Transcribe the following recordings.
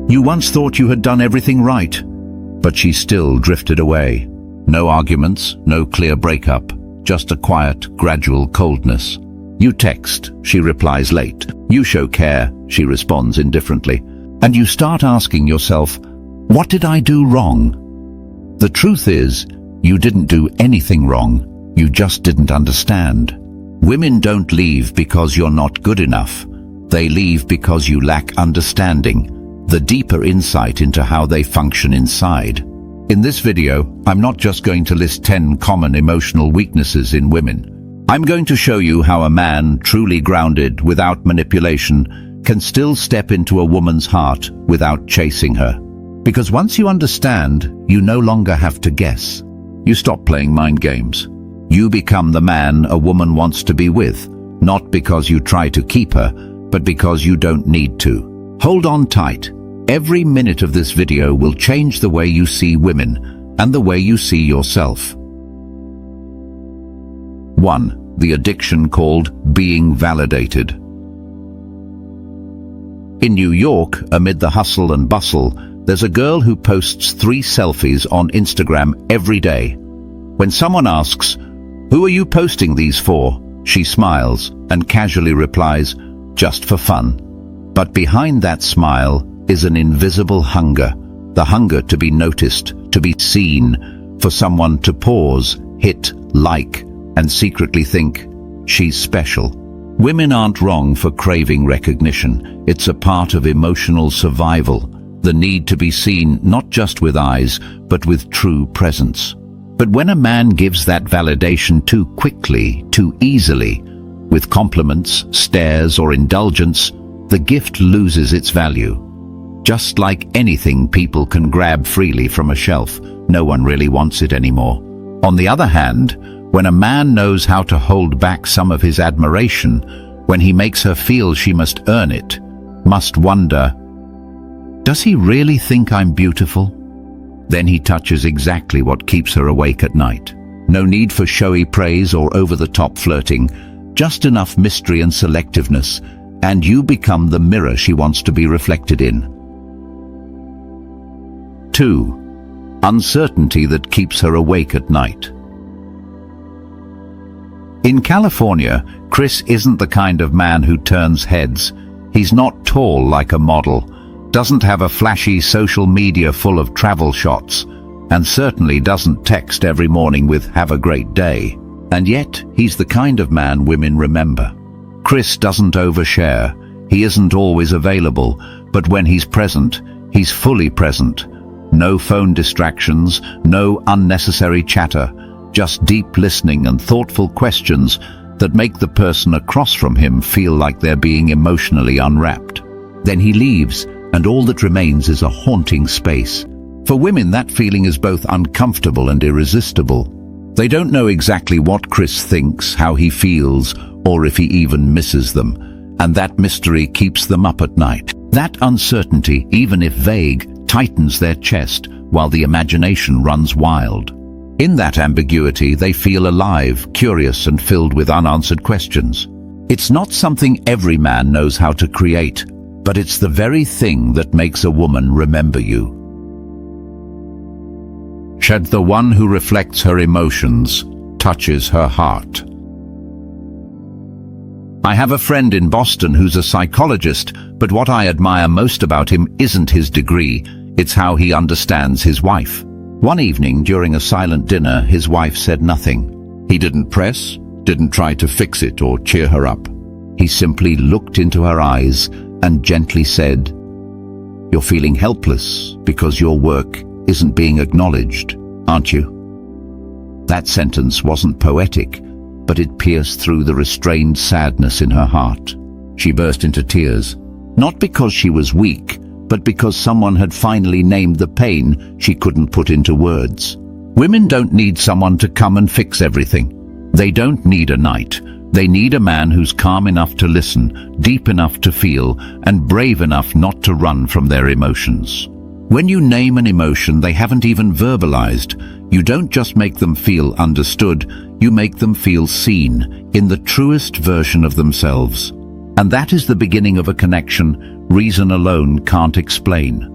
You once thought you had done everything right, but she still drifted away. No arguments, no clear breakup, just a quiet, gradual coldness. You text, she replies late. You show care, she responds indifferently. And you start asking yourself, what did I do wrong? The truth is, you didn't do anything wrong, you just didn't understand. Women don't leave because you're not good enough. They leave because you lack understanding, the deeper insight into how they function inside. In this video, I'm not just going to list 10 common emotional weaknesses in women. I'm going to show you how a man, truly grounded, without manipulation, can still step into a woman's heart without chasing her. Because once you understand, you no longer have to guess. You stop playing mind games. You become the man a woman wants to be with, not because you try to keep her, but because you don't need to. Hold on tight. Every minute of this video will change the way you see women and the way you see yourself. 1. The addiction called being validated. In New York, amid the hustle and bustle, there's a girl who posts 3 selfies on Instagram every day. When someone asks, "Who are you posting these for?" she smiles and casually replies, "Just for fun." But behind that smile is an invisible hunger, the hunger to be noticed, to be seen, for someone to pause, hit like, and secretly think, she's special. Women aren't wrong for craving recognition. It's a part of emotional survival, the need to be seen not just with eyes, but with true presence. But when a man gives that validation too quickly, too easily, with compliments, stares, or indulgence, the gift loses its value. Just like anything people can grab freely from a shelf, no one really wants it anymore. On the other hand, when a man knows how to hold back some of his admiration, when he makes her feel she must earn it, must wonder, does he really think I'm beautiful? Then he touches exactly what keeps her awake at night. No need for showy praise or over-the-top flirting, just enough mystery and selectiveness, and you become the mirror she wants to be reflected in. 2. Uncertainty that keeps her awake at night. In California, Chris isn't the kind of man who turns heads. He's not tall like a model, doesn't have a flashy social media full of travel shots, and certainly doesn't text every morning with "have a great day." And yet, he's the kind of man women remember. Chris doesn't overshare. He isn't always available, but when he's present, he's fully present. No phone distractions, no unnecessary chatter, just deep listening and thoughtful questions that make the person across from him feel like they're being emotionally unwrapped. Then he leaves, and all that remains is a haunting space. For women, that feeling is both uncomfortable and irresistible. They don't know exactly what Chris thinks, how he feels, or if he even misses them, and that mystery keeps them up at night. That uncertainty, even if vague, tightens their chest while the imagination runs wild. In that ambiguity, they feel alive, curious, and filled with unanswered questions. It's not something every man knows how to create, but it's the very thing that makes a woman remember you. Shed the one who reflects her emotions, touches her heart. I have a friend in Boston who's a psychologist, but what I admire most about him isn't his degree, it's how he understands his wife. One evening during a silent dinner, his wife said nothing. He didn't press, didn't try to fix it or cheer her up. He simply looked into her eyes and gently said, "You're feeling helpless because your work isn't being acknowledged, aren't you?" That sentence wasn't poetic, but it pierced through the restrained sadness in her heart. She burst into tears, not because she was weak, but because someone had finally named the pain she couldn't put into words. Women don't need someone to come and fix everything. They don't need a knight. They need a man who's calm enough to listen, deep enough to feel, and brave enough not to run from their emotions. When you name an emotion they haven't even verbalized, you don't just make them feel understood, you make them feel seen, in the truest version of themselves. And that is the beginning of a connection reason alone can't explain.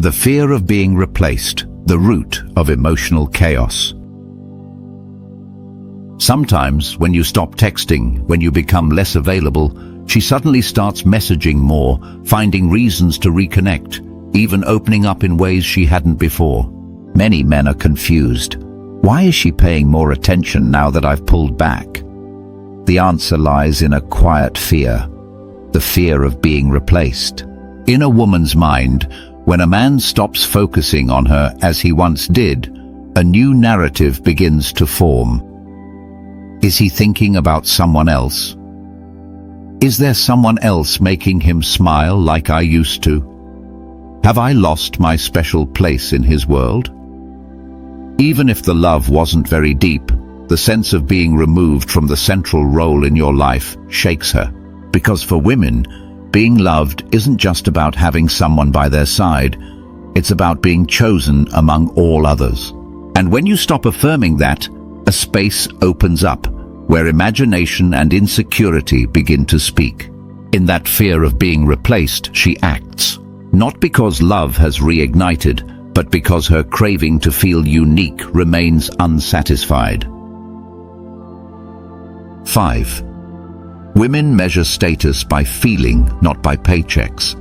The fear of being replaced, the root of emotional chaos. Sometimes, when you stop texting, when you become less available, she suddenly starts messaging more, finding reasons to reconnect, even opening up in ways she hadn't before. Many men are confused. Why is she paying more attention now that I've pulled back? The answer lies in a quiet fear, the fear of being replaced. In a woman's mind, when a man stops focusing on her as he once did, a new narrative begins to form. Is he thinking about someone else? Is there someone else making him smile like I used to? Have I lost my special place in his world? Even if the love wasn't very deep, the sense of being removed from the central role in your life shakes her. Because for women, being loved isn't just about having someone by their side, it's about being chosen among all others. And when you stop affirming that, a space opens up, where imagination and insecurity begin to speak. In that fear of being replaced, she acts, not because love has reignited, but because her craving to feel unique remains unsatisfied. 5. Women measure status by feeling, not by paychecks.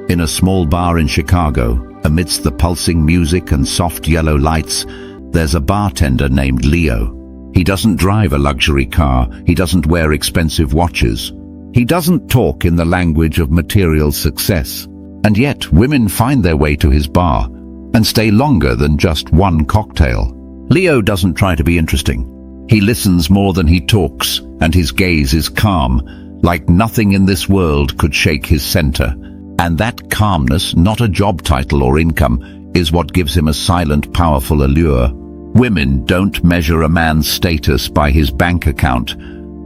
In a small bar in Chicago, amidst the pulsing music and soft yellow lights, there's a bartender named Leo. He doesn't drive a luxury car, he doesn't wear expensive watches. He doesn't talk in the language of material success. And yet, women find their way to his bar and stay longer than just one cocktail. Leo doesn't try to be interesting. He listens more than he talks, and his gaze is calm, like nothing in this world could shake his center. And that calmness, not a job title or income, is what gives him a silent, powerful allure. Women don't measure a man's status by his bank account,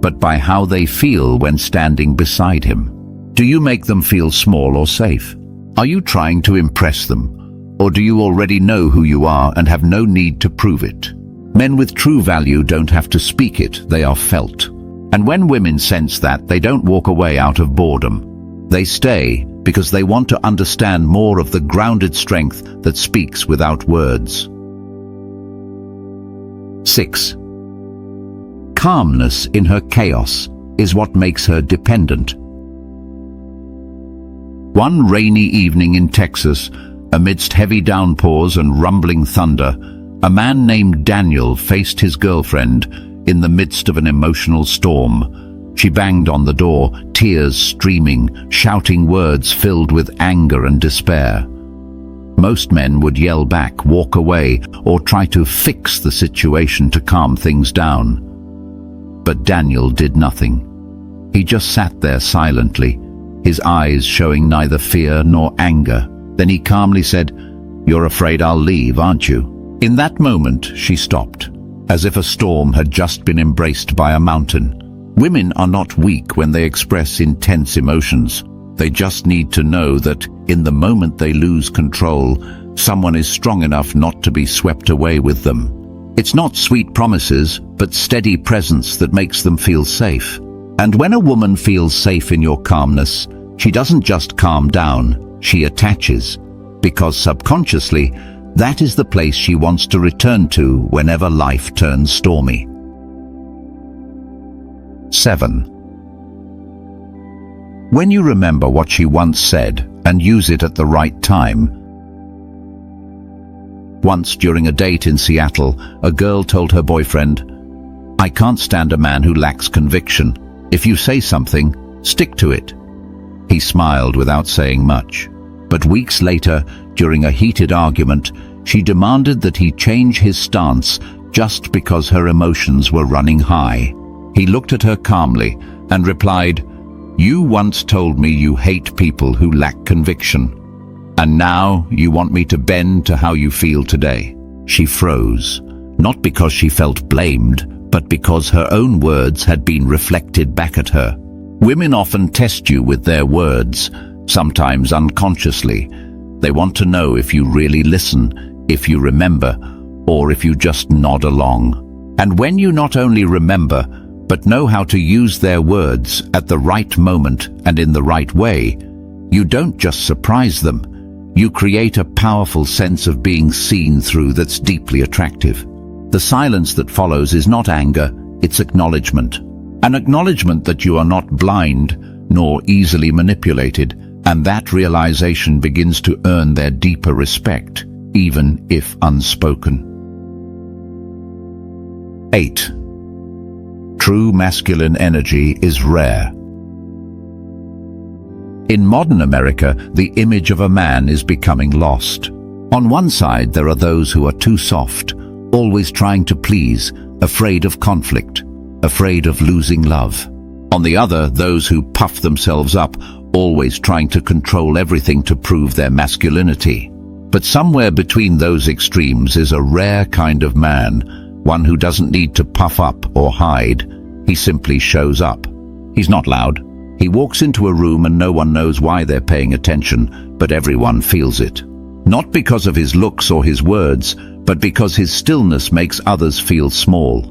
but by how they feel when standing beside him. Do you make them feel small or safe? Are you trying to impress them? Or do you already know who you are and have no need to prove it? Men with true value don't have to speak it, they are felt. And when women sense that, they don't walk away out of boredom. They stay because they want to understand more of the grounded strength that speaks without words. 6. Calmness in her chaos is what makes her dependent. One rainy evening in Texas, amidst heavy downpours and rumbling thunder, a man named Daniel faced his girlfriend in the midst of an emotional storm. She banged on the door, tears streaming, shouting words filled with anger and despair. Most men would yell back, walk away, or try to fix the situation to calm things down. But Daniel did nothing. He just sat there silently, his eyes showing neither fear nor anger. Then he calmly said, "You're afraid I'll leave, aren't you?" In that moment, she stopped, as if a storm had just been embraced by a mountain. Women are not weak when they express intense emotions. They just need to know that, in the moment they lose control, someone is strong enough not to be swept away with them. It's not sweet promises, but steady presence that makes them feel safe. And when a woman feels safe in your calmness, she doesn't just calm down, she attaches, because subconsciously, that is the place she wants to return to whenever life turns stormy. 7. When you remember what she once said and use it at the right time. Once during a date in Seattle, a girl told her boyfriend, "I can't stand a man who lacks conviction. If you say something, stick to it." He smiled without saying much. But weeks later, during a heated argument, she demanded that he change his stance just because her emotions were running high. He looked at her calmly and replied, "You once told me you hate people who lack conviction. And now you want me to bend to how you feel today." She froze, not because she felt blamed, but because her own words had been reflected back at her. Women often test you with their words, sometimes unconsciously. They want to know if you really listen, if you remember, or if you just nod along. And when you not only remember, but know how to use their words at the right moment and in the right way, You don't just surprise them. You create a powerful sense of being seen through that's deeply attractive. The silence that follows is not anger, it's acknowledgement. An acknowledgement that you are not blind nor easily manipulated, and that realization begins to earn their deeper respect, even if unspoken. 8. True masculine energy is rare. In modern America, the image of a man is becoming lost. On one side, there are those who are too soft, always trying to please, afraid of conflict, afraid of losing love. On the other, those who puff themselves up, always trying to control everything to prove their masculinity. But somewhere between those extremes is a rare kind of man, one who doesn't need to puff up or hide. He simply shows up. He's not loud. He walks into a room and no one knows why they're paying attention, but everyone feels it. Not because of his looks or his words, but because his stillness makes others feel small.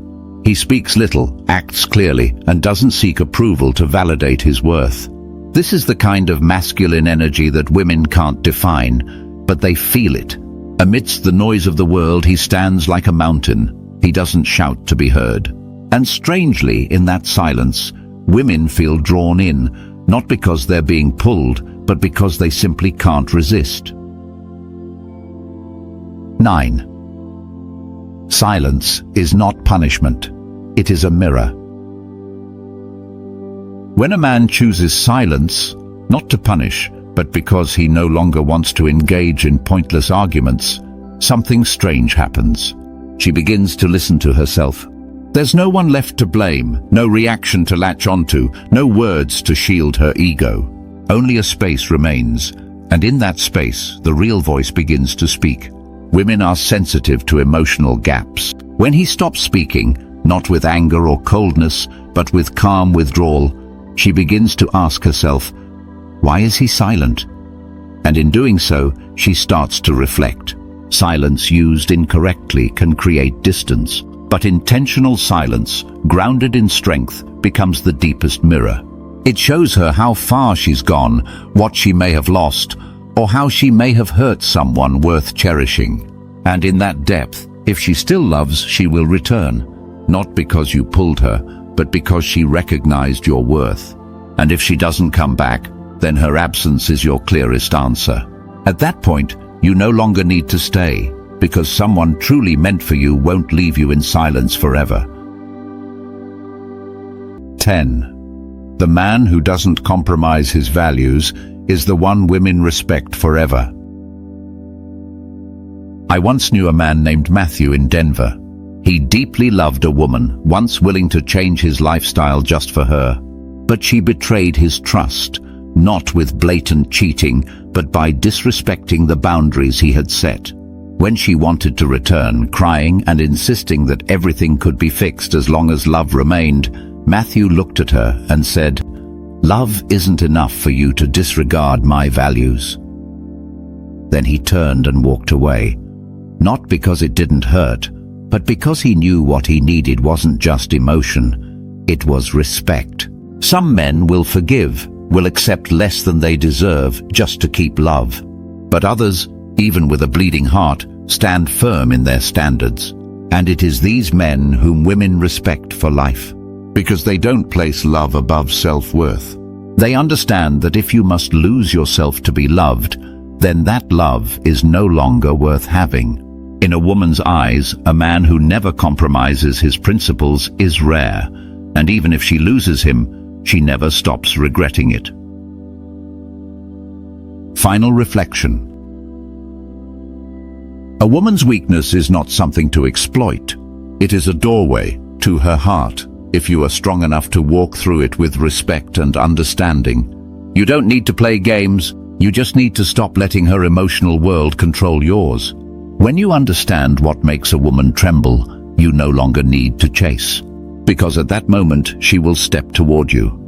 He speaks little, acts clearly, and doesn't seek approval to validate his worth. This is the kind of masculine energy that women can't define, but they feel it. Amidst the noise of the world, he stands like a mountain. He doesn't shout to be heard. And strangely, in that silence, women feel drawn in, not because they're being pulled, but because they simply can't resist. 9. Silence is not punishment. It is a mirror. When a man chooses silence, not to punish, but because he no longer wants to engage in pointless arguments, something strange happens. She begins to listen to herself. There's no one left to blame, no reaction to latch onto, no words to shield her ego. Only a space remains, and in that space, the real voice begins to speak. Women are sensitive to emotional gaps. When he stops speaking, not with anger or coldness, but with calm withdrawal, she begins to ask herself, why is he silent? And in doing so, she starts to reflect. Silence used incorrectly can create distance, but intentional silence, grounded in strength, becomes the deepest mirror. It shows her how far she's gone, what she may have lost, or how she may have hurt someone worth cherishing. And in that depth, if she still loves, she will return. Not because you pulled her, but because she recognized your worth. And if she doesn't come back, then her absence is your clearest answer. At that point, you no longer need to stay, because someone truly meant for you won't leave you in silence forever. 10. The man who doesn't compromise his values is the one women respect forever. I once knew a man named Matthew in Denver. He deeply loved a woman, once willing to change his lifestyle just for her. But she betrayed his trust, not with blatant cheating, but by disrespecting the boundaries he had set. When she wanted to return, crying and insisting that everything could be fixed as long as love remained, Matthew looked at her and said, "Love isn't enough for you to disregard my values." Then he turned and walked away, not because it didn't hurt, but because he knew what he needed wasn't just emotion, it was respect. Some men will forgive, will accept less than they deserve just to keep love. But others, even with a bleeding heart, stand firm in their standards. And it is these men whom women respect for life, because they don't place love above self-worth. They understand that if you must lose yourself to be loved, then that love is no longer worth having. In a woman's eyes, a man who never compromises his principles is rare, and even if she loses him, she never stops regretting it. Final reflection. A woman's weakness is not something to exploit. It is a doorway to her heart, if you are strong enough to walk through it with respect and understanding. You don't need to play games, you just need to stop letting her emotional world control yours. When you understand what makes a woman tremble, you no longer need to chase, because at that moment she will step toward you.